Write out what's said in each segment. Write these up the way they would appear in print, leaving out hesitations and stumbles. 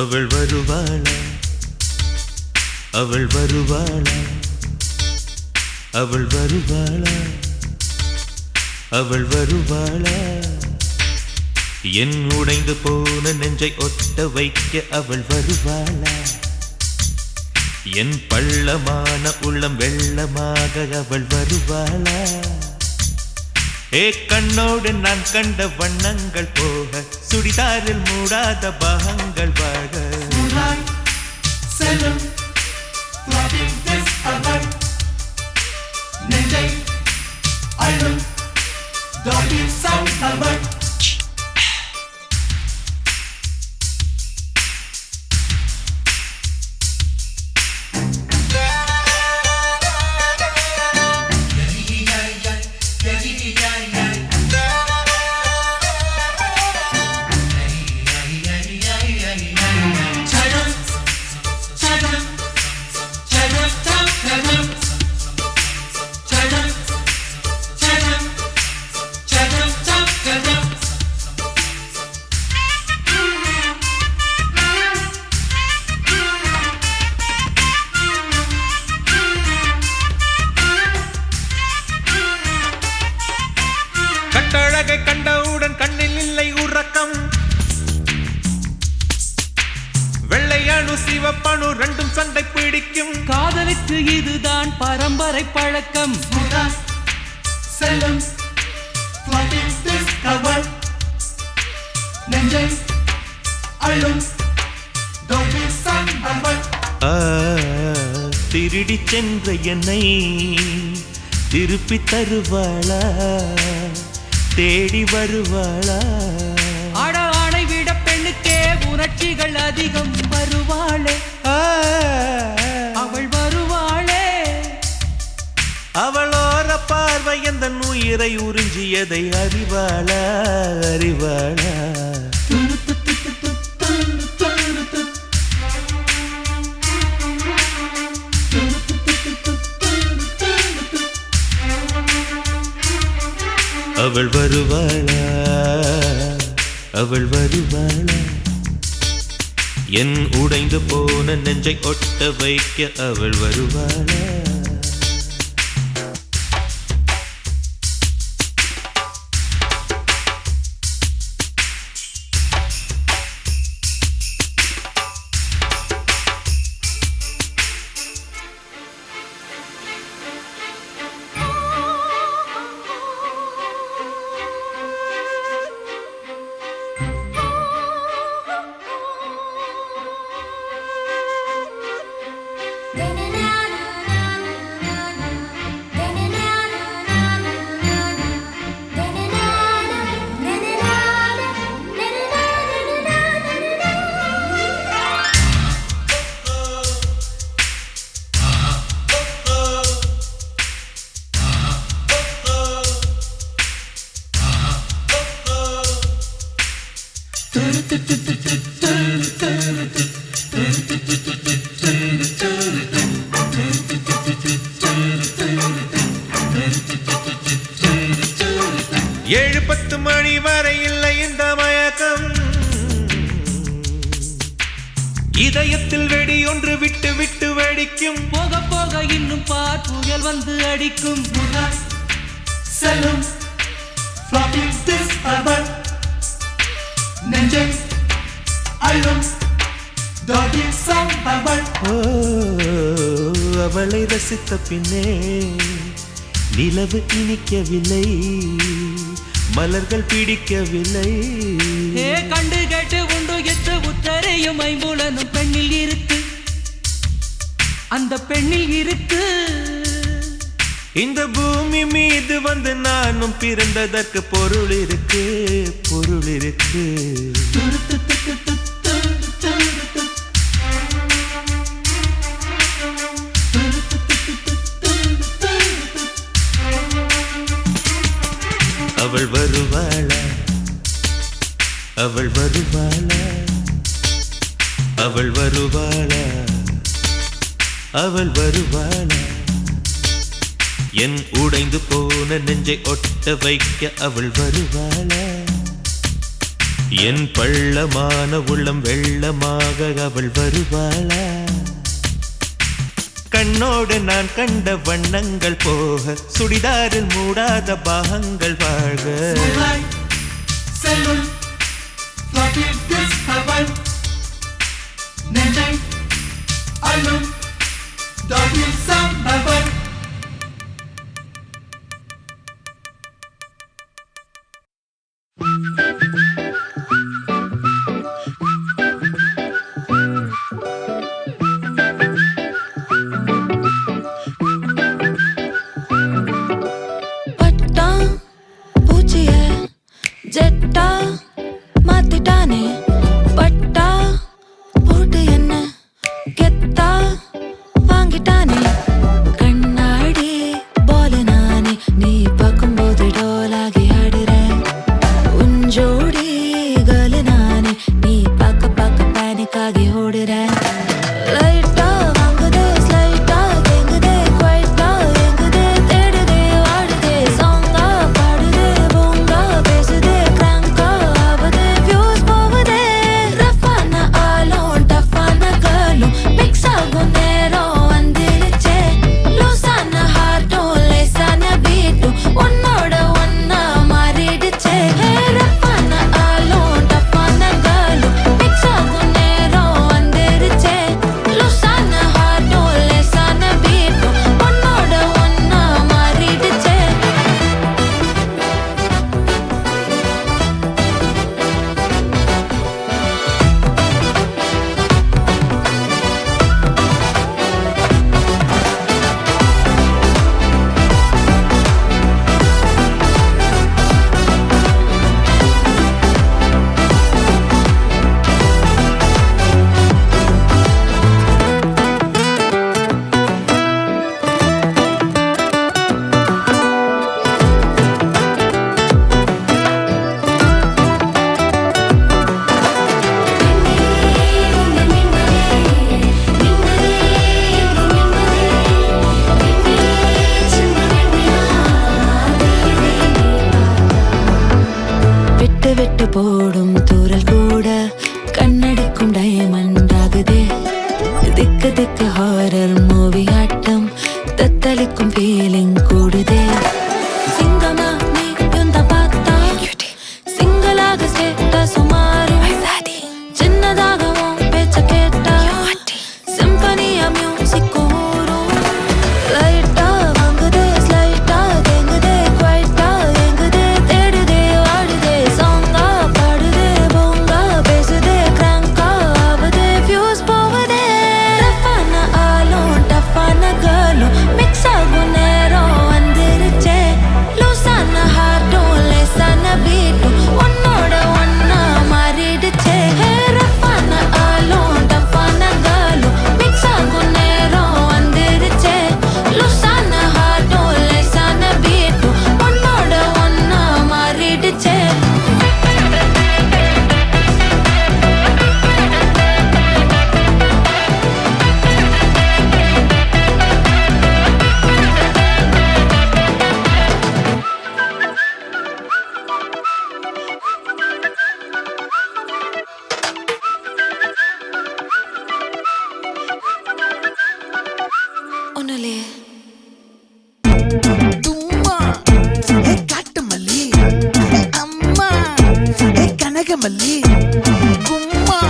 அவள் வருவாளா அவள் வருவாளா அவள் வருவாளா அவள் வருவாளா என் உடைந்து போன நெஞ்சை ஒட்ட வைக்க அவள் வருவாளா என் பள்ளமான உள்ளம் வெள்ளமாக அவள் வருவாளா ஏ கண்ணோடு நான் கண்ட வண்ணங்கள் போக சுடிதாரில் மூடாத பாகங்கள் வாழ செல்லும் நெஞ்சை அழும் டாடி சவுண்ட் அவள் கட்டழகை கண்டவுடன் கண்ணில் இல்லை உறக்கம் வெள்ளையணு சிவப்பணு ரெண்டும் சண்டை பிடிக்கும் காதலுக்கு இதுதான் பரம்பரை பழக்கம் செல்லும் நெஞ்சை அழும் திருடி சென்ற என்னை திருப்பி தருவாளா தேடி வருவாளா அட ஆணை விட பெண்ணுக்கே உணர்ச்சிகள் அதிகம் வருவாளே அவள் வருவாளே அவளோர பார்வை எந்த உயிரை உறிஞ்சியதை அறிவாளா அறிவாளா அவள் வருவாளா அவள் வருவாளா என் உடைந்து போன நெஞ்சை ஒட்ட வைக்க அவள் வருவாளா ஏழு 10 மணி வரை இல்லை இந்த மயக்கம் இதயத்தில் வெடி ஒன்று விட்டு விட்டு வெடிக்கும் போக போக இன்னும் பார் புயல் வந்து அடிக்கும் செல்லும் நெஞ்சை அழும் அவளை ரசித்த பின்னே நிலவு இனிக்கவில்லை மலர்கள் பிடிக்கவில்லை கண்டு கேட்டு உண்டு எத்து உத்தரையும் ஐம்புலனும் பெண்ணில் இருக்கு அந்த பெண்ணில் இருக்கு இந்த பூமி மீது வந்து நானும் பிறந்ததற்கு பொருள் இருக்கு பொருள் இருக்கு அவள் வருவாளா அவள் வருவாளா அவள் வருவாளா அவள் வருவாளா என் உடைந்து போன நெஞ்சை ஒட்ட வைக்க அவள் வருவாளா? என் பள்ளமான உள்ளம் வெள்ளமாக அவள் வருவாளா? கண்ணோடு நான் கண்ட வண்ணங்கள் போக சுடிதாரில் மூடாத பாகங்கள் வாழ்க. ஜெட்டா மாத்திட்டானே பட்டா போட்டு என்ன கெத்தா வாங்கிட்டானே கண்ணாடி போல நானே நீ பார்க்கும்போது டோலாகி ஆடுறேன் உஞ்சோடி கல நானே நீ பார்க்க பார்க்க பேனிக்காகி ஓடுறேன் லைட்டா வாங்குதே ஸ்லைட்டா தேங்குதே குவைட்டா எங்குதே தேடுதே வாடுதே சாங்கா பாடுதே பூங்கா பேசுதே கிராங்கா ஆகுதே வியூஸ் போகுதே ரஃபான ஆளும் டஃபான கேர்ளும் மிக்ஸ் ஆகும் நேரம் வந்துருச்சே லூசான ஹார்ட்டும் லேசான பீட்டும் உன்னோட ஒன்னா மாறிடுச்சே ரஃபான ஆளும் டஃபான கேர்ளும் மிக்ஸ் ஆகும் நேரம் வந்துருச்சே லூசான ஹார்ட்டும் லேசான பீட்டும் உன்னோட ஒன்னா மாறிடுச்சே விட்டு விட்டு போடும் தூரல் கூட கண்ணடிக்கும் டைமண்ட் ஆகுதே திக்கு திக்கு ஹாரர் மூவி ஆட்டம் தத்தளிக்கும் ஃபீலிங் கூடுதே சிங்கமா நீ யுந்த பார்த்தா சிங்களாக ஸ்டேட்டா சுமாரு சின்னதாகவும் பேச்ச கேட்டா சிம்பனியா மியூசிக் ஊரும் லைட்டா வாங்குதே ஸ்லைட்டா தேங்குதே குவைட்டா எங்குதே தேடுதே வாடுதே சாங்கா பாடுதே பூங்கா பேசுதே கிராங்கா ஆகுதே வியூஸ் போகுதே ரஃபான ஆளும் டஃபான கேர்ளும் மிக்ஸ் ஆகும் நேரம் வந்துருச்சே லூசான ஹார்ட்டும் லேசான பீட்டும் உன்னோட ஒன்னா மாறிடுச்சே ரஃபான ஆளும் டஃபான கேர்ளும் மிக்ஸ் ஆகும் நேரம் வந்துருச்சே லூசான ஹார்ட்டும் லேசான பீட்டும் உன்னோட ஒன்னா மாறிடுச்சே ஒன்னுலே தும்மா ஏ காட்டுமல்லி ஏ அம்மா ஏ கனகமல்லி கும்மா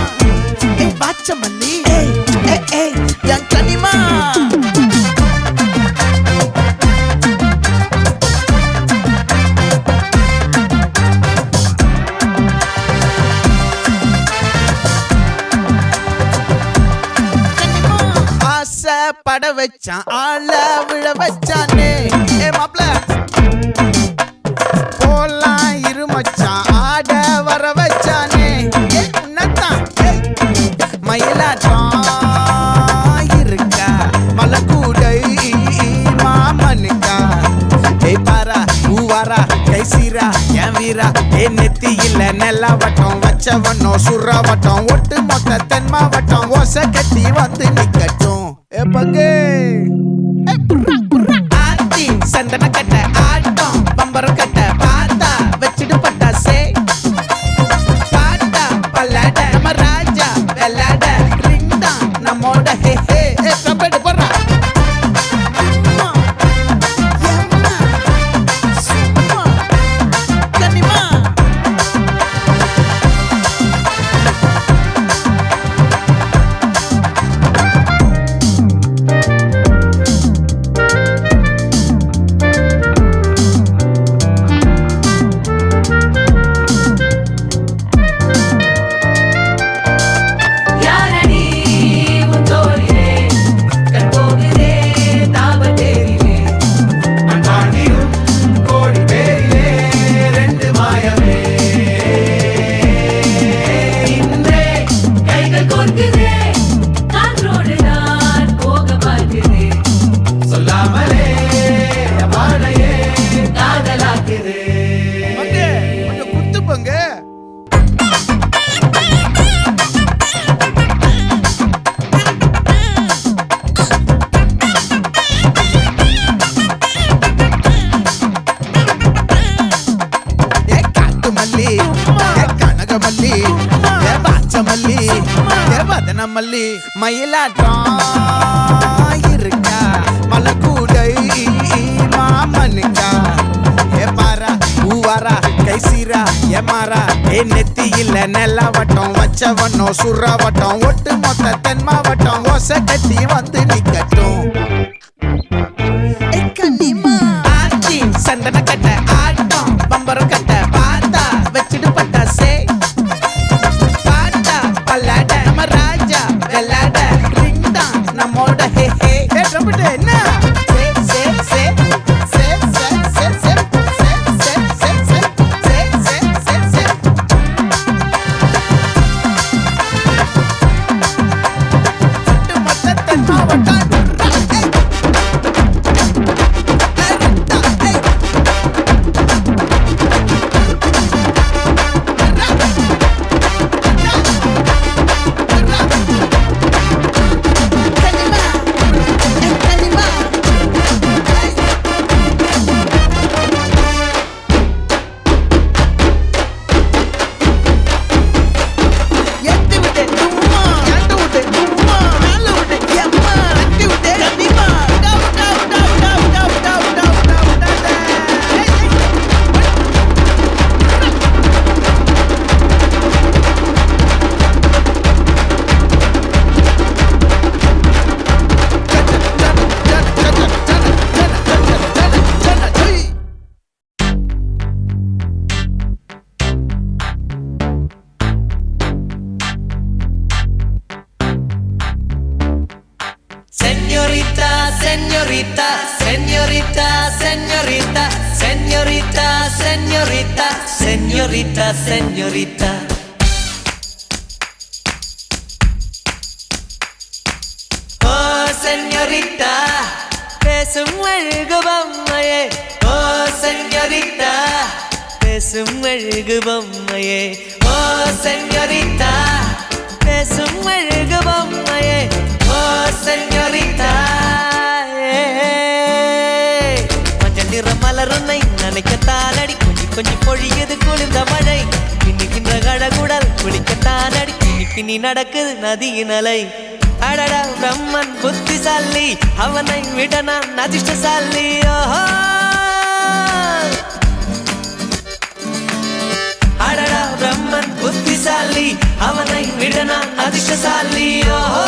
ஏ பாச்சமல்லி ஏ என் கனிமா ஆசை பட வச்சான் ஆள விழ வச்சானே ஏ மாப்ள போலாம் இரு மச்சான் ஆட வர வச்சானே ஏ உன்னத்தான் மயிலாட்டம் இருக்கா மலக்கூடை மாமனுக்கா ஏய் பாரா ஊவாரா கைசீரா என் வீரா ஏ நெத்தி இல்ல நெல்லவட்டம் வச்சவனோ சுறவட்டம் ஒட்டு மொத்த தென் மாவட்டம் ஓசை கட்டி வந்து நிக்கட்டும் ஏ பங்கே ஆத்தி சந்திரமல்லி வதனமல்லி மயிலாட்டம் இருக்கா மலக்கூடை மாமனுக்கா ஏ பாரா பூவாரா கைசீரா ஏ மாறா ஏ நெத்தி இல்ல நெல்லவட்டம் வச்சவட்டம் சுறவட்டம் ஒட்டு மொத்த தென் மாவட்டம் ஓசை கட்டி வந்து நிக்கட்டும் ஆச்சி சந்தன கட்ட ஆட்டம் பம்பரம் கட்ட பார்த்தா வச்சிடு பட்டாசே பாட்டா பல்லாட நம்ம ராஜா வெள்ளாட ரிங் தான் நம்மோட ஹே ஹே ட்ரம்பட் என்ன சே சே சே சே சே சே சே சே சே சே சே சே சே சே சுட்டு மொத்த தென் மாவட்டம் Señorita, señorita, señorita, señorita, señorita, señorita, señorita, señorita. Oh, señorita, பேசும் அழகு பொம்மையே. Oh, señorita, பேசும் அழகு பொம்மையே. Oh, señorita, பேசும் அழகு பொம்மையே. Oh, señorita. மலருன்னை நினைக்கத்தான் அடி கொஞ்சி கொஞ்சி பொழியது குளிர்ந்த மழை பின்னுகின்ற கழகுடல் குளிக்கத்தான் அடி பின்னி பின்னி நடக்குது நதியின் அலை அடடா பிரம்மன் புத்திசாலி அவனை விட நான் அதிர்ஷ்டசாலி ஓஹோ அடடா பிரம்மன் புத்திசாலி அவனை விட நான் அதிர்ஷ்டசாலி ஓஹோ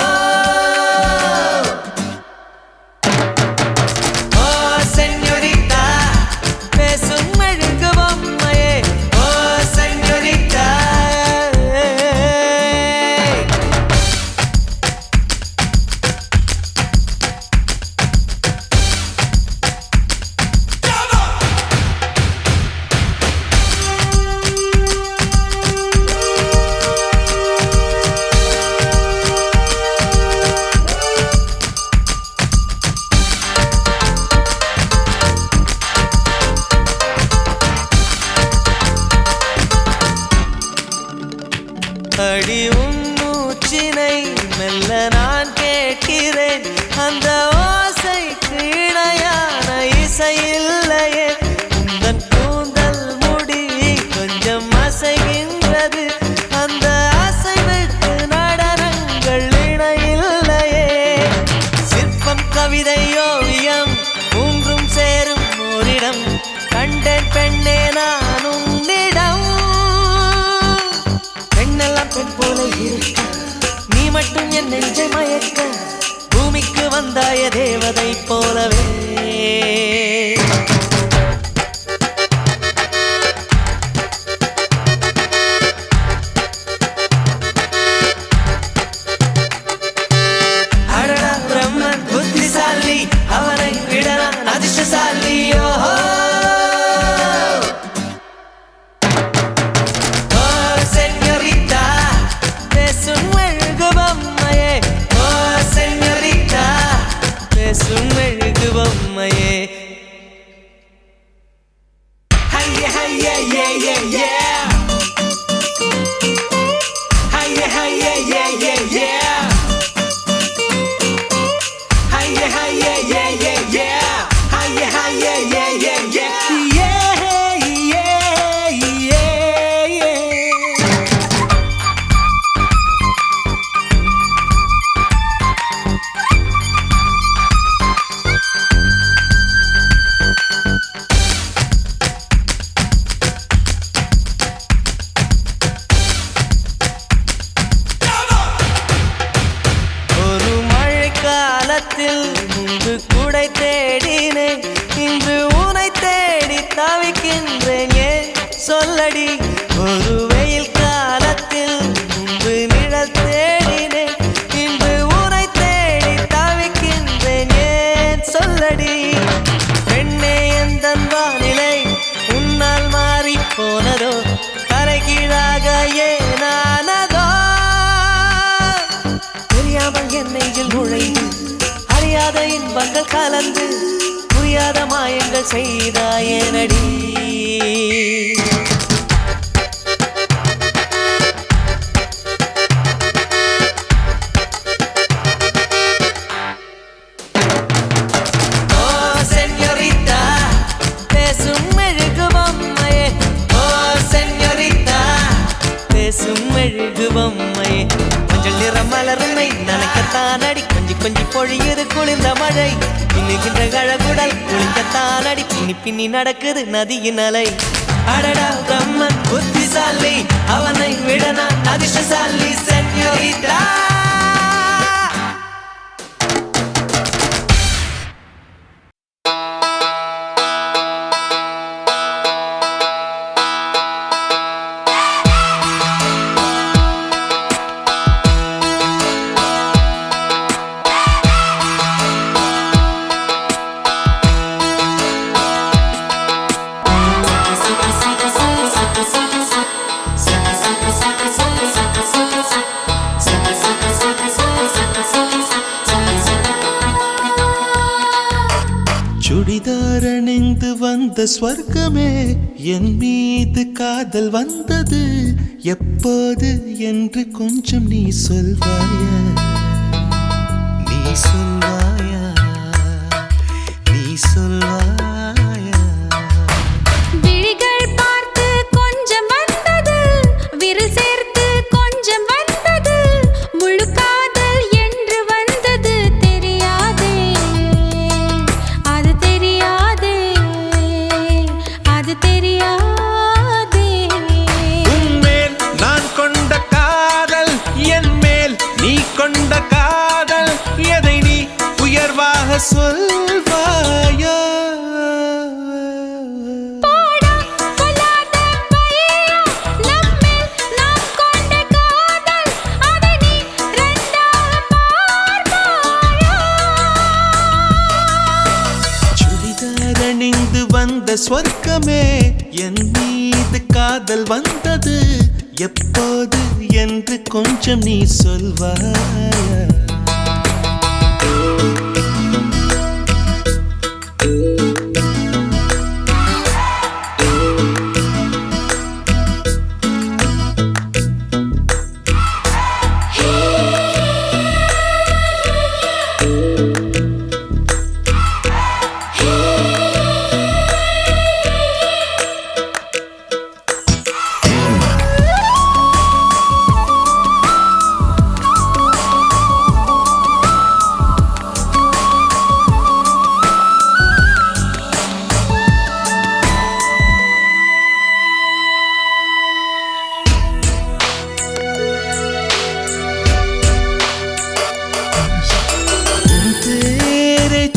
அடி உன்னூச்சினை மெல்ல நான் கேட்கிறேன் அந்த ஓசைக்கு இணையான இசை இல்லையே உந்தன் கூந்தல் முடி கொஞ்சம் அசைகின்றது அந்த அசைவுக்கு நடனங்கள் இணையில்லையே சிற்பம் கவிதை ஓவியம் மூன்றும் சேரும் ஓரிடம் கண்டேன் பெண்ணே நான் உன்னிடம் பெண் போல இருக்க நீ மட்டும் என் நெஞ்சை மயக்க பூமிக்கு வந்தாய தேவதை போலவே அடடா பிரம்மன் புத்திசாலி அவனை விட நான் அதிர்ஷ்டசாலி ஓஹோ சுமெழுகு பொம்மையே ஹைய ஹைய யே யே யே ஹைய ஹைய யே யே யே ஹைய ஹைய யே யே யே ஹைய ஹைய யே யே யே யே யே யே தவிக்கின்றேன் ஏன் சொல்லடி ஒரு வெயில் காலத்தில் முன்பு நிழல் தேடினேன் இன்று உனை தேடி தவிக்கின்றேன் ஏன் சொல்லடி பெண்ணே எந்தன் வானிலை உன்னால் மாறி போனதோ தலைகீழாக ஏனானதோ தெரியாமல் என் நெஞ்சில் நுழைந்து அறியாத இன்பங்கள் கலந்து புரியாத மாயங்கள் செய்தாயேனடி மஞ்சள் நிற மலருமை நனைக்கத்தான் அடி கொஞ்சி கொஞ்சி பொழியுது குளிர்ந்த மழை பின்னுகின்ற கழகுடல் குளிக்கத்தான் அடி பின்னி பின்னி நடக்குது நதியின் அலை அடடா பிரம்மன் புத்திசாலி அவனை விட நான் அதிர்ஷ்டசாலி சென்யோரிட்டா சுடிதார் அணிந்து வந்த ஸ்வர்க்கமே என் மீது காதல் வந்தது எப்போது என்று கொஞ்சம் நீ சொல்வாயா நீ சொல்வாயா நீ சொல்வாயா விழிகள் பார்த்து கொஞ்சம் வந்தது விரல் சேர்த்து கொஞ்சம் வந்தது முழு காதல் என்று வந்தது தெரியாதே அது தெரியாதே அது தெரியாதே உன்மேல் நான் கொண்ட காதல் என் மேல் நீ கொண்ட காதல் எதை நீ உயர்வாக சொல்வாயா அணிந்து வந்த ஸ்வர்க்கமே என் மீது காதல் வந்தது எப்போது என்று கொஞ்சம் நீ சொல்வாயா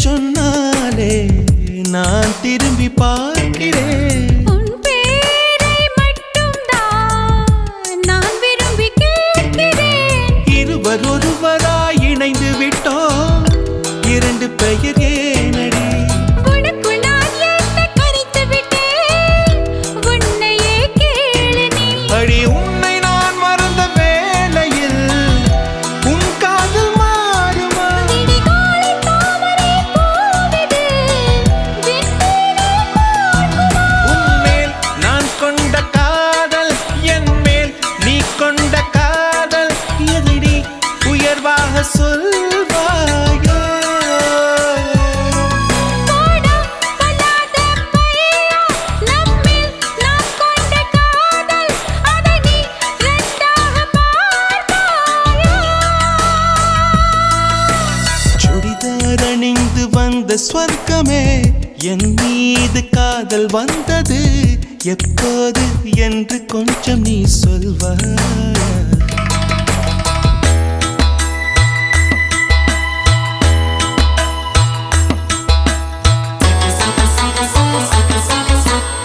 சொன்னாலே நான் திரும்பி பார்க்கிறேன் உன் பேரை மட்டும்தான் நான் விரும்பி கேட்கிறேன் இருவர் ஒருவராய் இணைந்து விட்டோம் இரண்டு பெயர் ஏனடி உனக்கு நான் என்ன கரைத்து விட்டேன் உன்னையே கேளு நீ அடி உன்னை நான் மறந்த வேளையில் உன் காதல் மாறுமா இடிகாலை தாமரை பூவிது விண்மீனை பார்க்குமா உன்மேல் நான் கொண்ட காதல் என் மேல் நீ கொண்ட காதல் எதிரி உயர்வாக சொல்வாயோ போடா பல்லாத பையா நம்மில் நாம் கொண்ட காதல் அதை நீ ரெண்டாக பார்ப்பாயா சுடிதார் அணிந்து வந்த ஸ்வர்க்கமே என் மீது காதல் வந்தது எப்போது என்று கொஞ்சம் நீ சொல்வாயா சக சக சக சக சக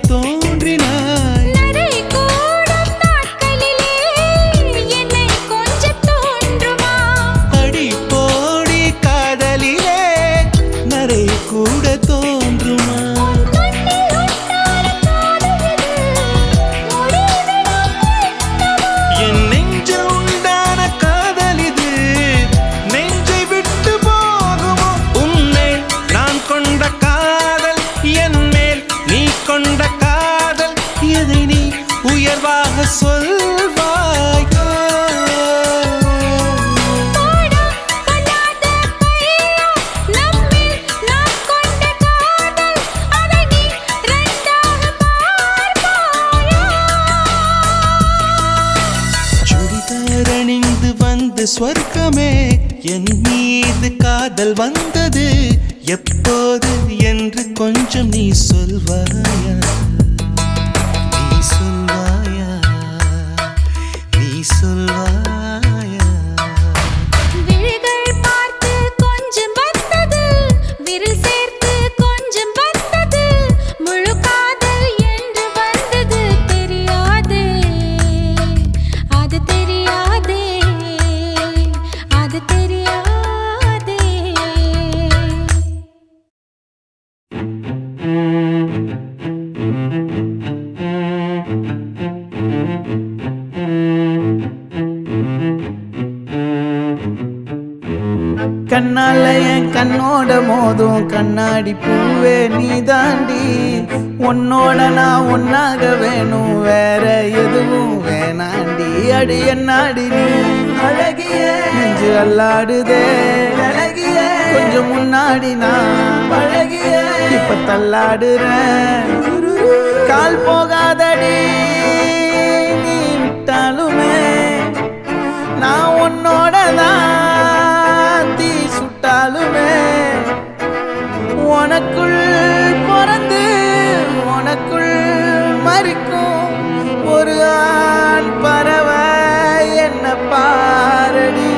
தோன்றினாய். நரை கூடும் நாட்களிலே என்னை கொஞ்சம் தோன்றுமா? அடி போடி காதலிலே நரை கூட தோன்றுமா? கண்ணில் ஒட்டாத காதல் இது முடிவிடும் என்னவோ? என் நெஞ்சில் உண்டான காதல் இது நெஞ்சை விட்டு போகுமோ? உன்மேல் நான் கொண்ட காதல், என் மேல் நீ கொண்ட காதல், எதை நீ உயர்வாக சொல்வாய்? போடா பொல்லாத பையா, நம்மில் நாம் கொண்ட காதல், அதை நீ ரெண்டாக பார்ப்பாயா? சுடிதார் அணிந்து வந்து ஸ்வர்க்கமே என் மீது காதல் வந்தது எப்போது என்று கொஞ்சம் நீ சொல்வாயா? நீ சொல்வாயா? நீ சொல்வாயா? விழிகள் பார்த்து கொஞ்சம் வந்தது, விரல் சேர்த்து கொஞ்சம் வந்தது, முழு காதல் என்று வந்தது தெரியாதே, அது தெரியாதே, அது தெரியாதே. கண்ணால என் கண்ணோட மோதும் கண்ணாடி பூவே நீ தாண்டி. உன்னோட நான் ஒன்னாக வேணும், வேற எதுவும் வேணாண்டி. அடி என்னாடி நீ அழகிய நெஞ்சு அல்லாடுதே அழகிய. கொஞ்சம் முன்னாடி நான் பழகிய இப்ப தள்ளாடுறேன். கால் போகாதடி நீ விட்டாலுமே, நான் உன்னோட தான் தீ சுட்டாலுமே. உனக்குள் பிறந்து உனக்குள் மறிக்கும் ஒரு ஆண் பறவை என்ன பாரடி.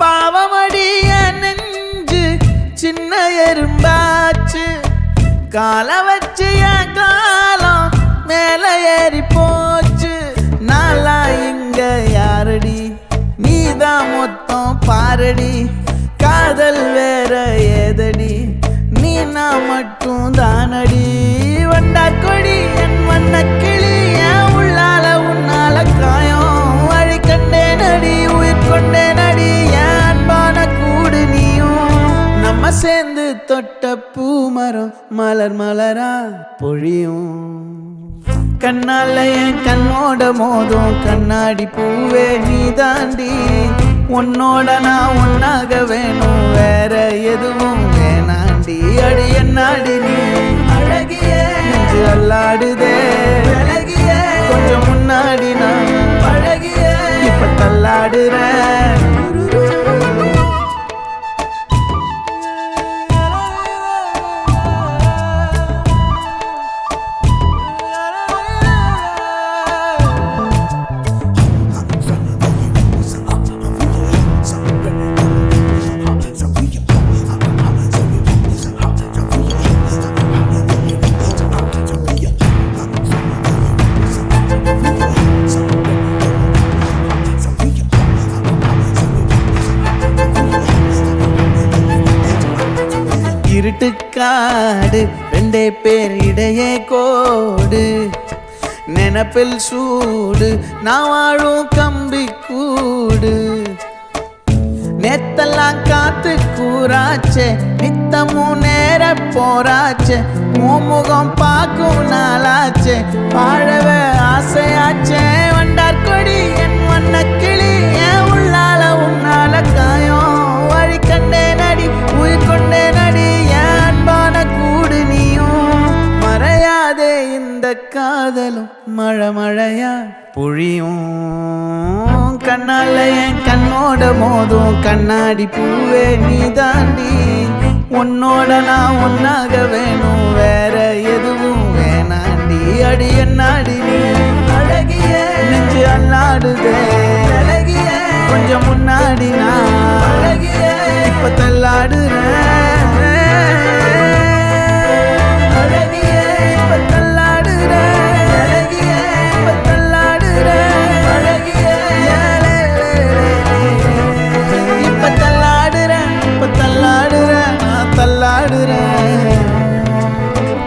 பாவமடிய நெஞ்சு சின்ன எறும்பாச்சு, கால வச்சு என் காலம் மேல ஏறி போச்சு. நாளா இங்க யாரடி, நீதான் மொத்தம் பாரடி. காதல் வேற ஏதடி, நீ நான் மட்டும் தானடி. வண்டார் கொடி என் வண்ண கிளி, என் உள்ளால உன்னால காயம் வழி கண்டேன் அடி, உயிர் கொண்டேன் அடி. என் அன்பான கூடு நீயும், நம்ம சேர்ந்து தொட்ட பூமரம் மலர் மலரா பொழியும். கண்ணால என் கண்ணோட மோதும் கண்ணாடி பூவே நீ தாண்டி. உன்னோட நான் ஒன்னாக வேணும், வேற எதுவும் வேணாண்டி. அடி என்னாடி நீ அழகிய நெஞ்சு அல்லாடுதே அழகிய. கொஞ்சம் முன்னாடி நான் பழகிய இப்ப தள்ளாடுறேன். இருட்டுக்காடு ரெண்டே பேர் இடையே கோடு, நினப்பில் சூடு நான் வாழும் கம்பி கூடு. நேத்தெல்லாம் காத்து கூறாச்சே, நித்தமும் நேர போராச்சே. முகம் பார்க்கும் நாளாச்சே, வாழவே ஆசையாச்சே. வண்டார் கொடி என் வண்ண கிளி, என் உள்ளால உன்னால காயம் வழி கண்டே நடி, உயிர் கொண்டே நடி. என் அன்பான கூடு நீயும், மறையாதே இந்த காதலும் மழை மழையா பொழியும். கண்ணால என் கண்ணோட மோதும் கண்ணாடி பூவே நீ தாண்டி உன்னோட நான் ஒன்னாக வேணும் வேற எதுவும் வேணாண்டி அடி என்னாடி நீ அழகிய நெஞ்சு அல்லாடுதே அழகிய கொஞ்சம் முன்னாடி நான் அழகிய இப்ப தள்ளாடுறேன் அழகிய இப்ப தள்ளாடுறேன் அழகிய இப்ப தள்ளாடுறேன் அழகிய இப்ப தள்ளாடுறேன் இப்ப தள்ளாடுறேன் நான் தள்ளாடுறேன்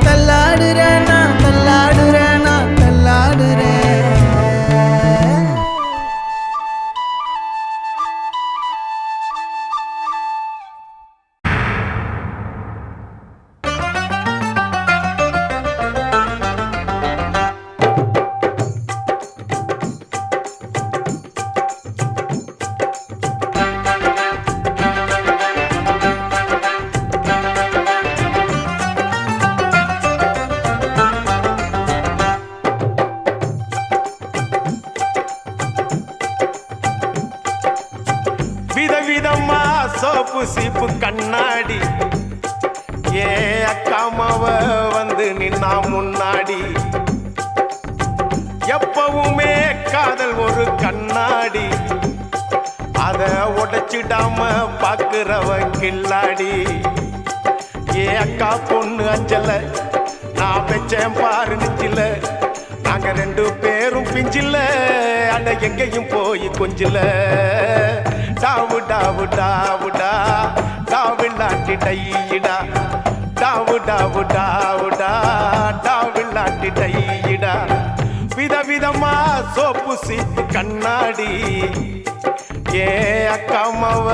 தள்ளாடுறேன் நான் தள்ளாடுறேன் நான் தள்ளாடுறேன் விதவிதமா சோப்பு சீப்பு கண்ணாடி ஏ அக்காமாவ வந்து நின்னா முன்னாடி எப்பவுமே காதல் ஒரு கண்ணாடி அத உடைச்சிடாம பாக்குறவன் கில்லாடி ஏ அக்கா பொண்ணு அஞ்சல நான் வச்சேன் பாரு நிச்சில நாங்க ரெண்டு பேரும் பிஞ்சில அட எங்கேயும் போய் கொஞ்சில டாவு டாவு டாவுடா டாவில்லாட்டி டையிடா டாவு டாவு டாவுடா டாவில்லாட்டி டையிடா விதவிதமா சோப்பு சீப்பு கண்ணாடி ஏ அக்காமாவ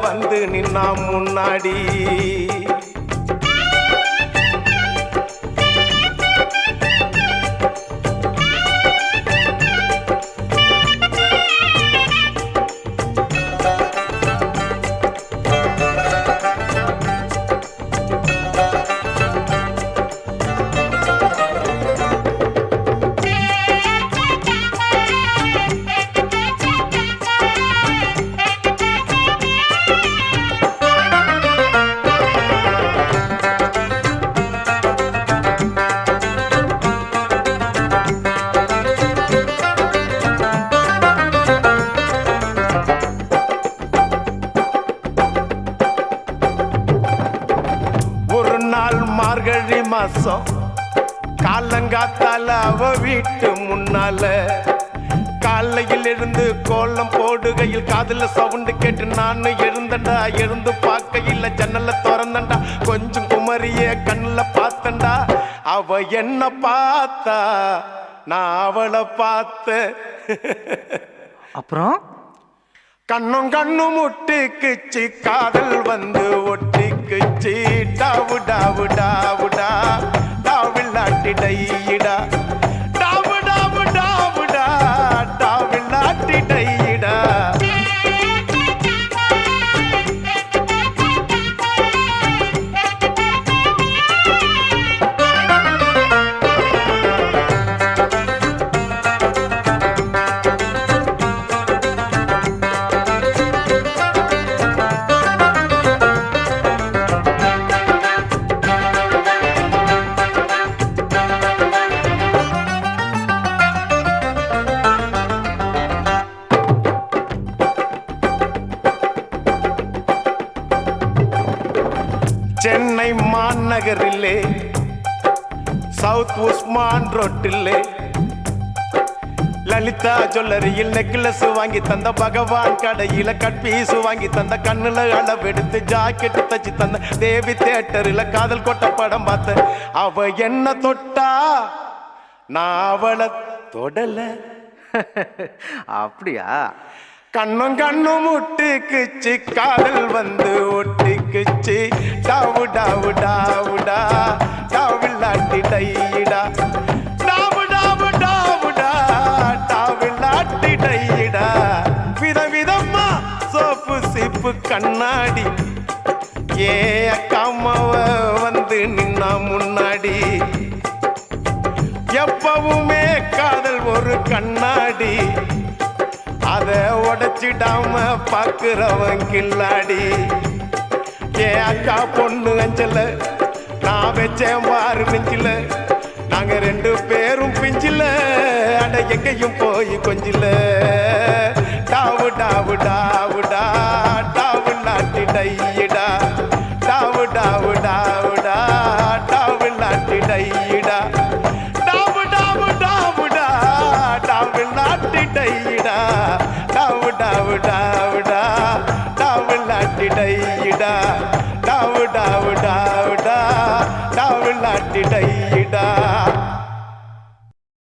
வந்து நின்னா முன்னாடி மார்கழி மாசம் காலங்காத்தால அவ வீட்டு முன்னால காலையில் இருந்து கோலம் போடுகையில் காதுல சவுண்டு கேட்டு நானு எழுந்தண்டா எழுந்து பார்க்கையில் ஜன்னல திறந்தண்டா கொஞ்சம் குமரிய கண்ணுல பார்த்தண்டா அவ என்ன பார்த்தா நான் அவளை பார்த்த அப்புறம் கண்ணும் கண்ணும் முட்டிக்குச்சு காதல் வந்து ஒட்டிக்குச்சு டாவு டாவு டாவுடா டாவில்லாட்டி டையிடா டாவு டாவு டாவுடா டாவில்லாட்டி டையிடா சென்னை மாநகரிலே சவுத் உஸ்மான் ரோட்டிலே லலிதா ஜுவல்லரியில் நெக்லஸ் வாங்கி தந்த பகவான் கடையில கட்பீஸ் வாங்கி தந்த கண்ணுல அளவெடுத்து ஜாக்கெட்டு தச்சு தந்த தேவி தியேட்டரில் காதல் கொட்ட படம் பார்த்த அவ என்ன தொட்டா நான் அவளை தொடல அப்படியா கண்ணும் கண்ணும் முட்டிக்குச்சு காதல் வந்து ஒட்டிக்குச்சு டாவு டாவு டாவுடா டாவில்லாட்டி டையிடா டாவு டாவு டாவுடா டாவில்லாட்டி டையிடா விதவிதமா சோப்பு சீப்பு கண்ணாடி ஏ அக்காமாவ வந்து நின்னா முன்னாடி எப்பவுமே காதல் ஒரு கண்ணாடி அத அதை உடைச்சிடாம பாக்குறவன் கில்லாடி என் அக்கா பொண்ணு அஞ்சல நான் வச்சேன் பாரு நெஞ்சில நாங்க ரெண்டு பேரும் பிஞ்சில அட எங்கேயும் போய் கொஞ்சில டாவு டாவு டாவுடா டாவு நாட்டி டையிடா டாவு டாவு டாவுடா டாவு நாட்டி டையிடா டாவு டாவு டாவுடா டாவு நாட்டி டையிடா டாவு டாவு டாவுடா டாவு நாட்டி டையிடா டாவு டாவு டாவுடா டாவு நாட்டி டையிடா